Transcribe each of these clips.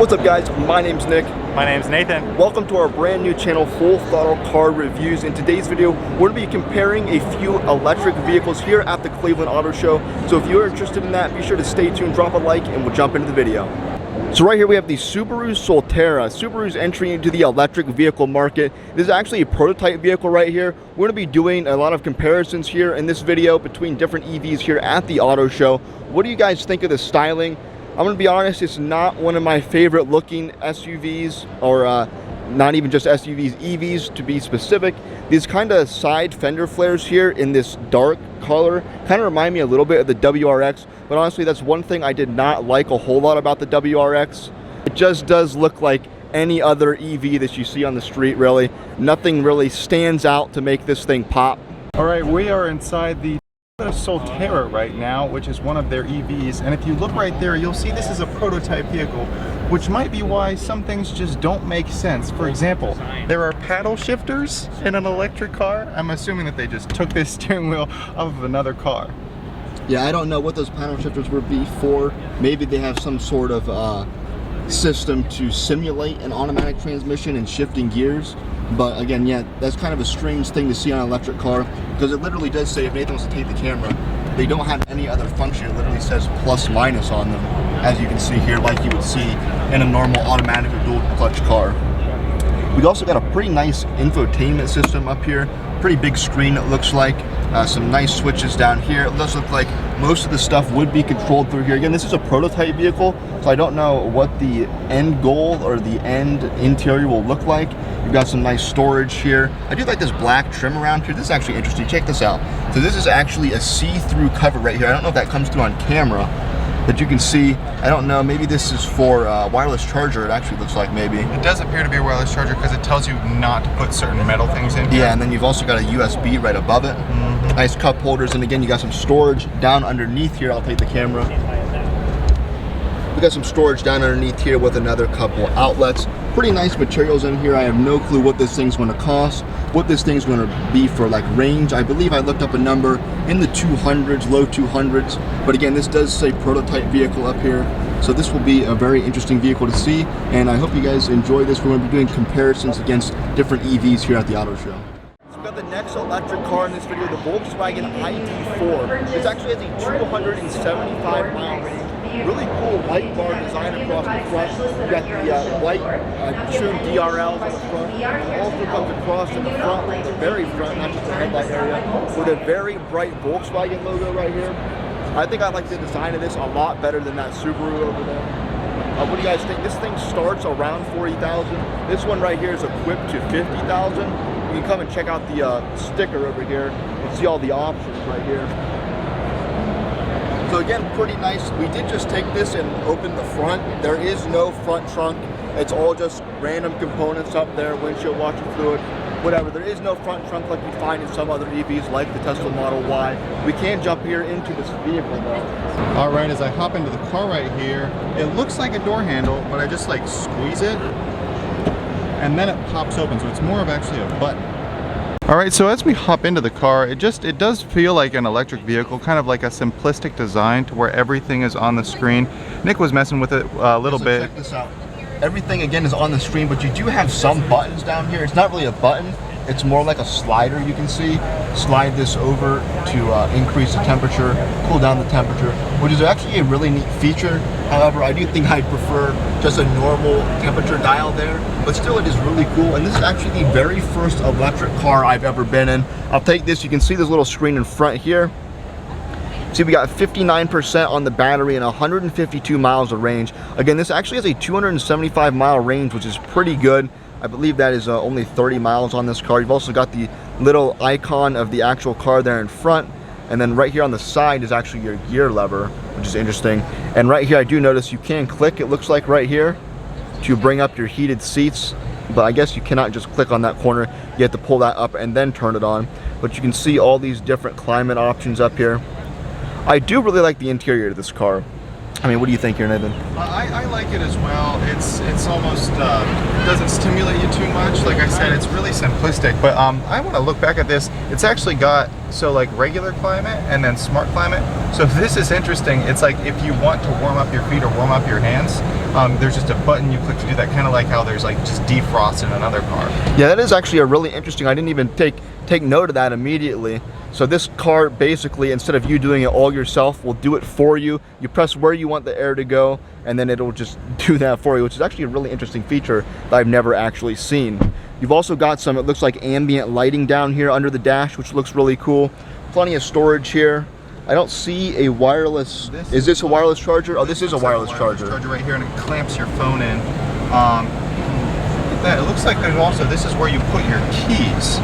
What's up guys, my name's Nick. My name's Nathan. Welcome to our brand new channel, Full Throttle Car Reviews. In today's video, we're going to be comparing a few electric vehicles here at the Cleveland Auto Show. So if you're interested in that, be sure to stay tuned, drop a like, and we'll jump into the video. So right here we have the Subaru Solterra. Subaru's entry into the electric vehicle market. This is actually a prototype vehicle right here. We're going to be doing a lot of comparisons here in this video between different EVs here at the auto show. What do you guys think of the styling? I'm going to be honest, it's not one of my favorite looking SUVs, or not even just SUVs, EVs to be specific. These kind of side fender flares here in this dark color kind of remind me a little bit of the WRX, but honestly that's one thing I did not like a whole lot about the WRX. It just does look like any other EV that you see on the street, really. Nothing really stands out to make this thing pop. All right, we are inside the Solterra right now, which is one of their EVs, and if you look right there, you'll see this is a prototype vehicle, which might be why some things just don't make sense. For example, there are paddle shifters in an electric car. I'm assuming that they just took this steering wheel off of another car. Yeah, I don't know what those paddle shifters would be for. Maybe they have some sort of system to simulate an automatic transmission and shifting gears. But again, yeah, that's kind of a strange thing to see on an electric car, because it literally does say, if Nathan wants to take the camera, they don't have any other function. It literally says plus minus on them, as you can see here, like you would see in a normal automatic or dual clutch car. We also got a pretty nice infotainment system up here. Pretty big screen, it looks like. Some nice switches down here. It does look like most of the stuff would be controlled through here. Again, this is a prototype vehicle, so I don't know what the end goal or the end interior will look like. You've got some nice storage here. I do like this black trim around here. This is actually interesting. Check this out. So this is actually a see-through cover right here. I don't know if that comes through on camera, but you can see, I don't know, maybe this is for wireless charger. It actually looks like maybe. It does appear to be a wireless charger because it tells you not to put certain metal things in here. Yeah, and then you've also got a USB right above it. Nice cup holders, and again, you got some storage down underneath here. I'll take the camera. We got some storage down underneath here with another couple outlets. Pretty nice materials in here. I have no clue what this thing's going to cost, what this thing's going to be for like range. I believe I looked up a number in the 200s, low 200s. But again, this does say prototype vehicle up here. So this will be a very interesting vehicle to see, and I hope you guys enjoy this. We're going to be doing comparisons against different EVs here at the auto show. We've got the next electric car in this video, the Volkswagen ID4. This actually has a 275 mile range. Really cool light bar design across the front. You got the white trim DRLs on the front. It also comes across in the front, the very front, not just the headlight area, with a very bright Volkswagen logo right here. I think I like the design of this a lot better than that Subaru over there. What do you guys think? This thing starts around $40,000. This one right here is equipped to $50,000. You can come and check out the sticker over here and see all the options right here. So again, pretty nice. We did just take this and open the front. There is no front trunk. It's all just random components up there, windshield washer fluid, whatever. There is no front trunk like you find in some other EVs like the Tesla Model Y. We can jump here into this vehicle though. All right, as I hop into the car right here, it looks like a door handle, but I just like squeeze it and then it pops open. So it's more of actually a button. All right, so as we hop into the car, it does feel like an electric vehicle, kind of like a simplistic design to where everything is on the screen. Nick was messing with it a little bit. Check this out. Everything again is on the screen, but you do have some buttons down here. It's not really a button. It's more like a slider, you can see. Slide this over to increase the temperature, cool down the temperature, which is actually a really neat feature. However, I do think I'd prefer just a normal temperature dial there, but still it is really cool. And this is actually the very first electric car I've ever been in. I'll take this, you can see this little screen in front here. See, we got 59% on the battery and 152 miles of range. Again, this actually has a 275 mile range, which is pretty good. I believe that is only 30 miles on this car. You've also got the little icon of the actual car there in front. And then right here on the side is actually your gear lever, which is interesting. And right here, I do notice you can click, it looks like right here, to bring up your heated seats. But I guess you cannot just click on that corner. You have to pull that up and then turn it on. But you can see all these different climate options up here. I do really like the interior of this car. I mean, what do you think here, Nathan? I like it as well. It's almost doesn't stimulate you too much. Like I said, it's really simplistic. But I want to look back at this. It's actually got like regular climate and then smart climate. So this is interesting. It's like if you want to warm up your feet or warm up your hands, there's just a button you click to do that, kind of like how there's like just defrost in another car. Yeah, that is actually a really interesting. I didn't even take note of that immediately. So this car basically, instead of you doing it all yourself, will do it for you. You press where you want the air to go, and then it'll just do that for you, which is actually a really interesting feature that I've never actually seen. You've also got some, it looks like ambient lighting down here under the dash, which looks really cool. Plenty of storage here. I don't see a wireless, is this a wireless charger? Oh, this is a wireless charger. Charger right here, and it clamps your phone in. Look at that, it looks like there's also, this is where you put your keys.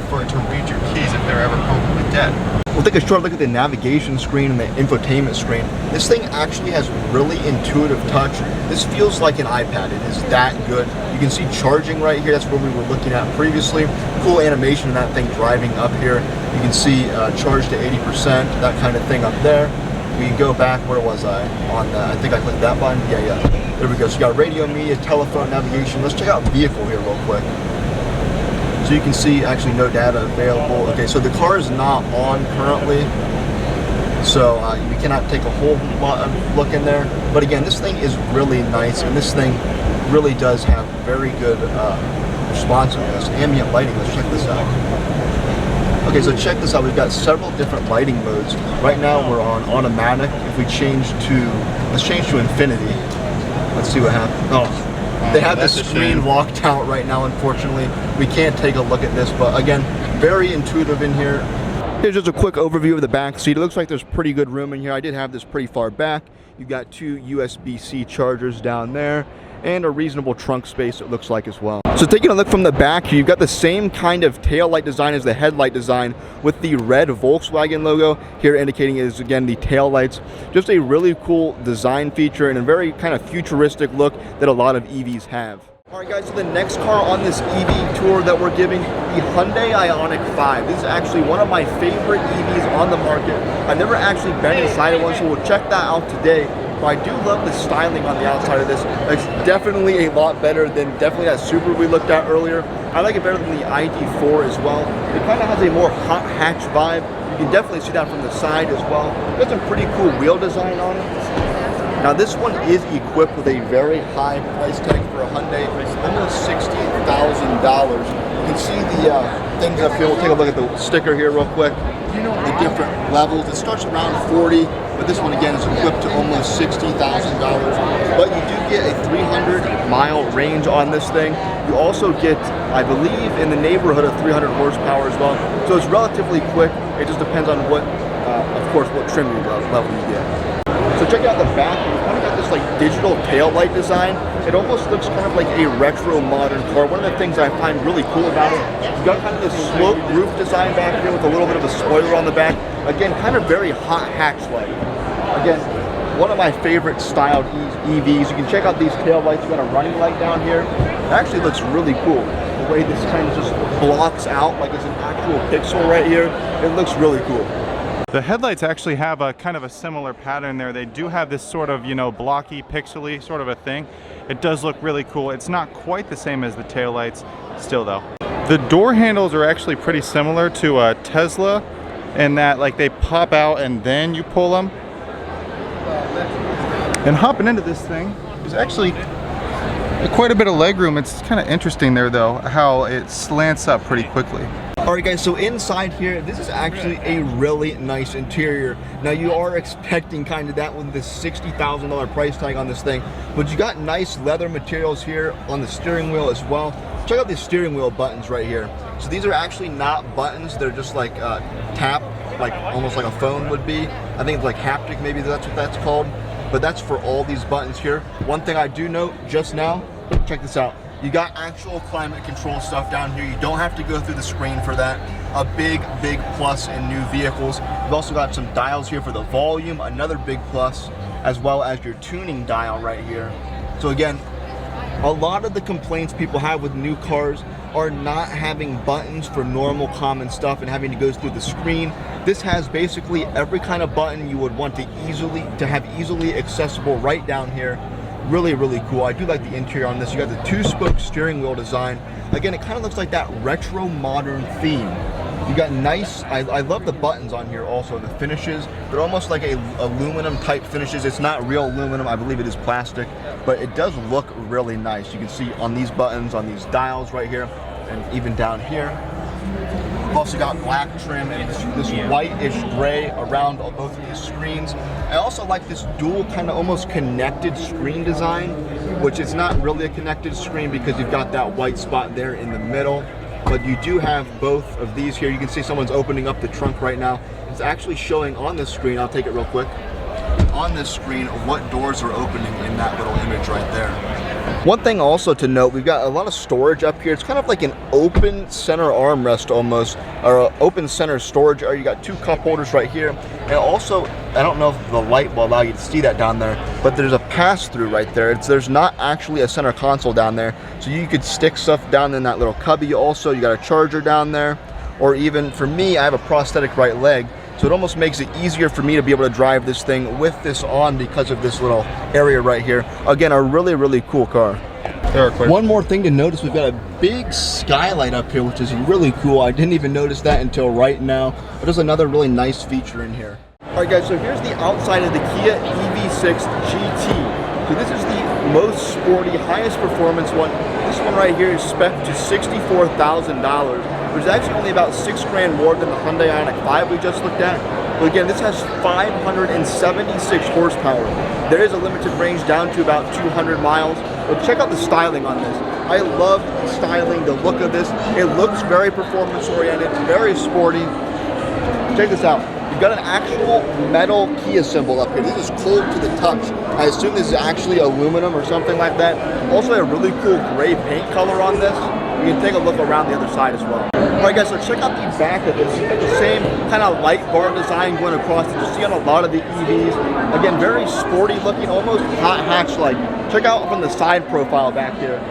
For it to read your keys if they're ever probably dead. We'll take a short look at the navigation screen and the infotainment screen. This thing actually has really intuitive touch. This feels like an iPad. It is that good. You can see charging right here. That's where we were looking at previously. Cool animation of that thing driving up here. You can see charge to 80%, that kind of thing up there. We can go back, where was I? On the, I think I clicked that button. Yeah. There we go. So you got radio, media, telephone, navigation. Let's check out vehicle here real quick. So you can see actually no data available. Okay, so the car is not on currently, so we cannot take a whole lot of look in there. But again, this thing is really nice, and this thing really does have very good responsiveness. Ambient lighting, let's check this out. Okay, so check this out. We've got several different lighting modes. Right now we're on automatic. If we change to, let's change to infinity. Let's see what happens. Oh. They have the screen locked out right now, unfortunately. We can't take a look at this, but again, very intuitive in here. Here's just a quick overview of the back seat. It looks like there's pretty good room in here. I did have this pretty far back. You've got 2 USB-C chargers down there, and a reasonable trunk space, it looks like, as well. So taking a look from the back here, you've got the same kind of tail light design as the headlight design, with the red Volkswagen logo here indicating is, again, the tail lights. Just a really cool design feature and a very kind of futuristic look that a lot of EVs have. Alright guys, so the next car on this EV tour that we're giving, the Hyundai Ioniq 5. This is actually one of my favorite EVs on the market. I've never actually been inside of one, so we'll check that out today. But I do love the styling on the outside of this. It's definitely a lot better than that Subaru we looked at earlier. I like it better than the ID4 as well. It kind of has a more hot hatch vibe. You can definitely see that from the side as well. Got some pretty cool wheel design on it. Now this one is equipped with a very high price tag for a Hyundai, almost $60,000. You can see the things up here. We'll take a look at the sticker here real quick. The different levels. It starts around 40, but this one again is equipped to almost $60,000. But you do get a 300-mile range on this thing. You also get, I believe, in the neighborhood of 300 horsepower as well. So it's relatively quick. It just depends on what, of course, what trim level you get. So check out the back. We've kind of got this like digital tail light design. It almost looks kind of like a retro modern car. One of the things I find really cool about it, you've got kind of this slope roof design back here with a little bit of a spoiler on the back. Again, kind of very hot hatch light. Again, one of my favorite styled EVs. You can check out these tail lights. You've got a running light down here. It actually looks really cool. The way this kind of just blocks out like it's an actual pixel right here. It looks really cool. The headlights actually have a kind of a similar pattern there. They do have this sort of, you know, blocky, pixely sort of a thing. It does look really cool. It's not quite the same as the taillights, still though. The door handles are actually pretty similar to a Tesla in that like they pop out and then you pull them. And hopping into this thing, there's actually quite a bit of legroom. It's kind of interesting there though, how it slants up pretty quickly. Alright guys, so inside here, this is actually a really nice interior. Now you are expecting kind of that with this $60,000 price tag on this thing, but you got nice leather materials here on the steering wheel as well. Check out the steering wheel buttons right here. So these are actually not buttons, they're just like tap, like almost like a phone would be. I think it's like haptic, maybe that's what that's called. But that's for all these buttons here. One thing I do note just now, check this out. You got actual climate control stuff down here. You don't have to go through the screen for that. A big plus in new vehicles. You've also got some dials here for the volume, another big plus, as well as your tuning dial right here. So again, a lot of the complaints people have with new cars are not having buttons for normal common stuff and having to go through the screen. This has basically every kind of button you would want to have easily accessible right down here. Really cool. I do like the interior on this. You got the 2-spoke steering wheel design. Again, it kind of looks like that retro modern theme You got nice, I love the buttons on here also, the finishes. They're almost like a aluminum type finishes. It's not real aluminum, I believe it is plastic, but it does look really nice. You can see on these buttons, on these dials right here, and even down here. We've also got black trim and this whitish gray around both of these screens. I also like this dual kind of almost connected screen design, which is not really a connected screen because you've got that white spot there in the middle. But you do have both of these here. You can see someone's opening up the trunk right now. It's actually showing on this screen, I'll take it real quick, on this screen what doors are opening in that little image right there. One thing also to note, we've got a lot of storage up here. It's kind of like an open center armrest almost, or an open center storage area. You got two cup holders right here. And also, I don't know if the light will allow you to see that down there, but there's a pass-through right there. There's not actually a center console down there, so you could stick stuff down in that little cubby. Also, you got a charger down there, or even for me, I have a prosthetic right leg, so it almost makes it easier for me to be able to drive this thing with this on because of this little area right here. Again, a really, really cool car. One more thing to notice, we've got a big skylight up here, which is really cool. I didn't even notice that until right now. But there's another really nice feature in here. All right, guys, so here's the outside of the Kia EV6 GT. So this is the most sporty, highest performance one. This one right here is spec'd to $64,000, which is actually only about $6,000 more than the Hyundai Ioniq 5 we just looked at. But again, this has 576 horsepower. There is a limited range down to about 200 miles. But check out the styling on this. I love the styling, the look of this. It looks very performance oriented, very sporty. Check this out. You've got an actual metal Kia symbol up here. This is cold to the touch. I assume this is actually aluminum or something like that. Also a really cool gray paint color on this. You can take a look around the other side as well. Alright guys, so check out the back of this. You've got the same kind of light bar design going across that you see on a lot of the EVs. Again, very sporty looking, almost hot hatch-like. Check out from the side profile back here.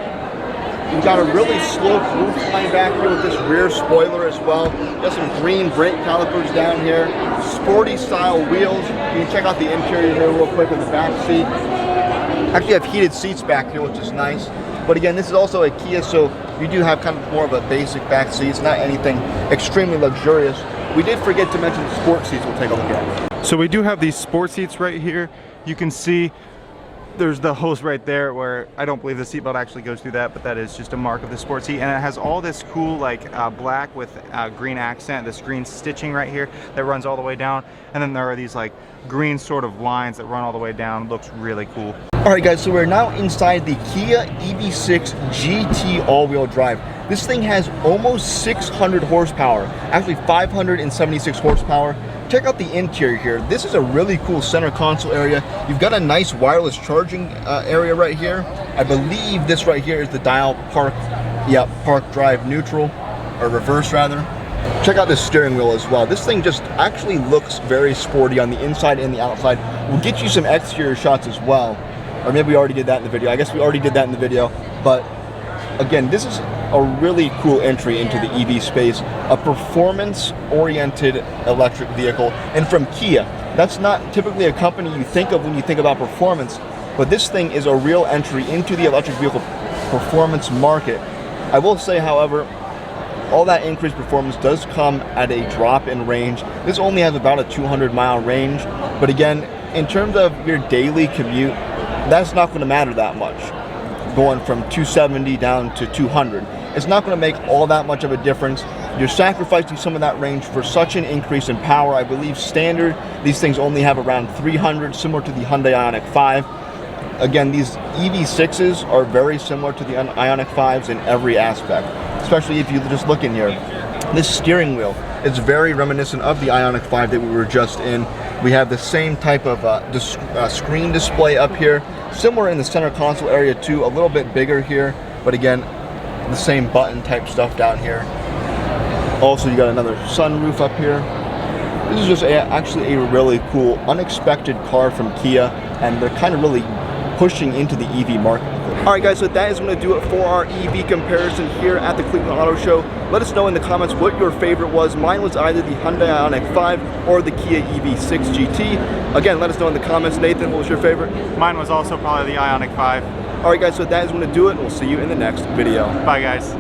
You've got a really slow roof line back here with this rear spoiler as well. You got some green brake calipers down here. Sporty style wheels. You can check out the interior here real quick with the back seat. Actually have heated seats back here, which is nice. But again, this is also a Kia, so you do have kind of more of a basic back seat. It's not anything extremely luxurious. We did forget to mention the sport seats we'll take a look at. So we do have these sport seats right here. You can see there's the hose right there where I don't believe the seatbelt actually goes through that, but that is just a mark of the sport seat. And it has all this cool like black with green accent, this green stitching right here that runs all the way down. And then there are these like green sort of lines that run all the way down. Looks really cool. All right guys, so we're now inside the Kia EV6 GT all-wheel drive. This thing has almost 600 horsepower, actually 576 horsepower. Check out the interior here. This is a really cool center console area. You've got a nice wireless charging area right here. I believe this right here is the dial park drive neutral, or reverse rather. Check out this steering wheel as well. This thing just actually looks very sporty on the inside and the outside. We'll get you some exterior shots as well. Or maybe we already did that in the video. I guess we already did that in the video. But again, this is a really cool entry into the EV space. A performance-oriented electric vehicle. And from Kia, that's not typically a company you think of when you think about performance. But this thing is a real entry into the electric vehicle performance market. I will say, however, all that increased performance does come at a drop in range. This only has about a 200-mile range. But again, in terms of your daily commute, that's not going to matter that much. Going from 270 down to 200. It's not going to make all that much of a difference. You're sacrificing some of that range for such an increase in power. I believe standard, these things only have around 300, similar to the Hyundai Ioniq 5. Again, these EV6s are very similar to the Ioniq 5s in every aspect, especially if you just look in here. This steering wheel is very reminiscent of the Ioniq 5 that we were just in. We have the same type of screen display up here, similar in the center console area too, a little bit bigger here, but again, the same button type stuff down here. Also, you got another sunroof up here. This is just actually a really cool, unexpected car from Kia, and they're kind of really pushing into the EV market. Alright guys, so that is going to do it for our EV comparison here at the Cleveland Auto Show. Let us know in the comments what your favorite was. Mine was either the Hyundai Ioniq 5 or the Kia EV6 GT. Again, let us know in the comments. Nathan, what was your favorite? Mine was also probably the Ioniq 5. Alright guys, so that is going to do it. We'll see you in the next video. Bye guys.